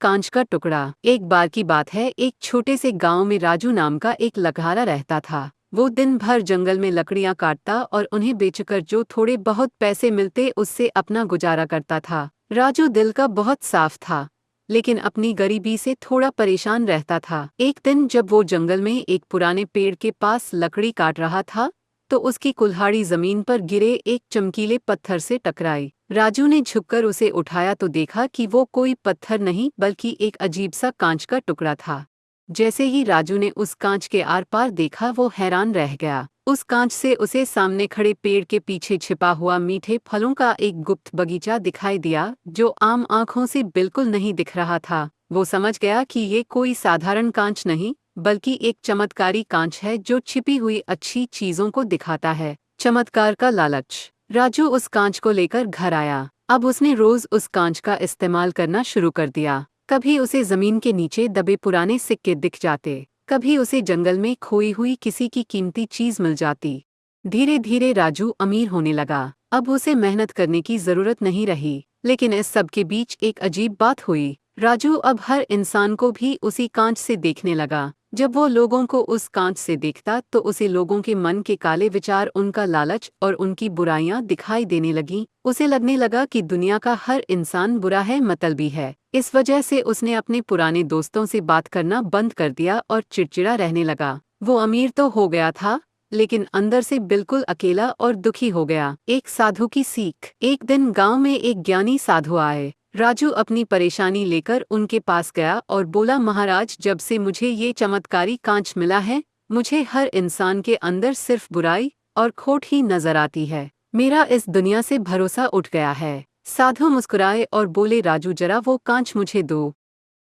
कांच का टुकड़ा। एक बार की बात है, एक छोटे से गांव में राजू नाम का एक लकहारा रहता था। वो दिन भर जंगल में लकड़ियां काटता और उन्हें बेचकर जो थोड़े बहुत पैसे मिलते उससे अपना गुजारा करता था। राजू दिल का बहुत साफ था, लेकिन अपनी गरीबी से थोड़ा परेशान रहता था। एक दिन जब वो जंगल में एक पुराने पेड़ के पास लकड़ी काट रहा था, तो उसकी कुल्हाड़ी जमीन पर गिरे एक चमकीले पत्थर से टकराई। राजू ने झुककर उसे उठाया तो देखा कि वो कोई पत्थर नहीं बल्कि एक अजीब सा कांच का टुकड़ा था। जैसे ही राजू ने उस कांच के आर पार देखा, वो हैरान रह गया। उस कांच से उसे सामने खड़े पेड़ के पीछे छिपा हुआ मीठे फलों का एक गुप्त बगीचा दिखाई दिया, जो आम आंखों से बिल्कुल नहीं दिख रहा था। वो समझ गया कि ये कोई साधारण कांच नहीं, बल्कि एक चमत्कारी कांच है जो छिपी हुई अच्छी चीजों को दिखाता है। चमत्कार का लालच। राजू उस कांच को लेकर घर आया। अब उसने रोज उस कांच का इस्तेमाल करना शुरू कर दिया। कभी उसे जमीन के नीचे दबे पुराने सिक्के दिख जाते, कभी उसे जंगल में खोई हुई किसी की कीमती चीज मिल जाती। धीरे धीरे राजू अमीर होने लगा। अब उसे मेहनत करने की जरूरत नहीं रही। लेकिन इस सब के बीच एक अजीब बात हुई। राजू अब हर इंसान को भी उसी कांच से देखने लगा। जब वो लोगों को उस कांच से देखता तो उसे लोगों के मन के काले विचार, उनका लालच और उनकी बुराइयां दिखाई देने लगीं। उसे लगने लगा कि दुनिया का हर इंसान बुरा है, मतलबी है। इस वजह से उसने अपने पुराने दोस्तों से बात करना बंद कर दिया और चिड़चिड़ा रहने लगा। वो अमीर तो हो गया था, लेकिन अंदर से बिल्कुल अकेला और दुखी हो गया। एक साधु की सीख। एक दिन गांव में एक ज्ञानी साधु आए। राजू अपनी परेशानी लेकर उनके पास गया और बोला, महाराज, जब से मुझे ये चमत्कारी कांच मिला है, मुझे हर इंसान के अंदर सिर्फ बुराई और खोट ही नजर आती है। मेरा इस दुनिया से भरोसा उठ गया है। साधु मुस्कुराए और बोले, राजू, जरा वो कांच मुझे दो।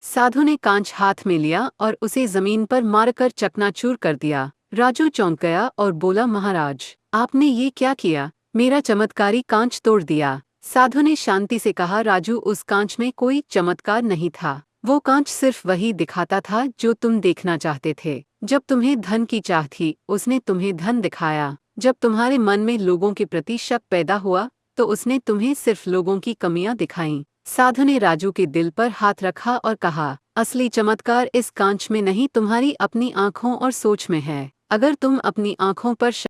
साधु ने कांच हाथ में लिया और उसे जमीन पर मारकर चकनाचूर कर दिया। राजू चौंक गया और बोला, महाराज, आपने ये क्या किया? मेरा चमत्कारी कांच तोड़ दिया। साधु ने शांति से कहा, राजू, उस कांच में कोई चमत्कार नहीं था। वो कांच सिर्फ वही दिखाता था जो तुम देखना चाहते थे। जब तुम्हें धन की चाह थी, उसने तुम्हें धन दिखाया। जब तुम्हारे मन में लोगों के प्रति शक पैदा हुआ, तो उसने तुम्हें सिर्फ लोगों की कमियां दिखाईं। साधु ने राजू के दिल पर हाथ रखा और कहा, असली चमत्कार इस कांच में नहीं, तुम्हारी अपनी आंखों और सोच में है। अगर तुम अपनी आंखों पर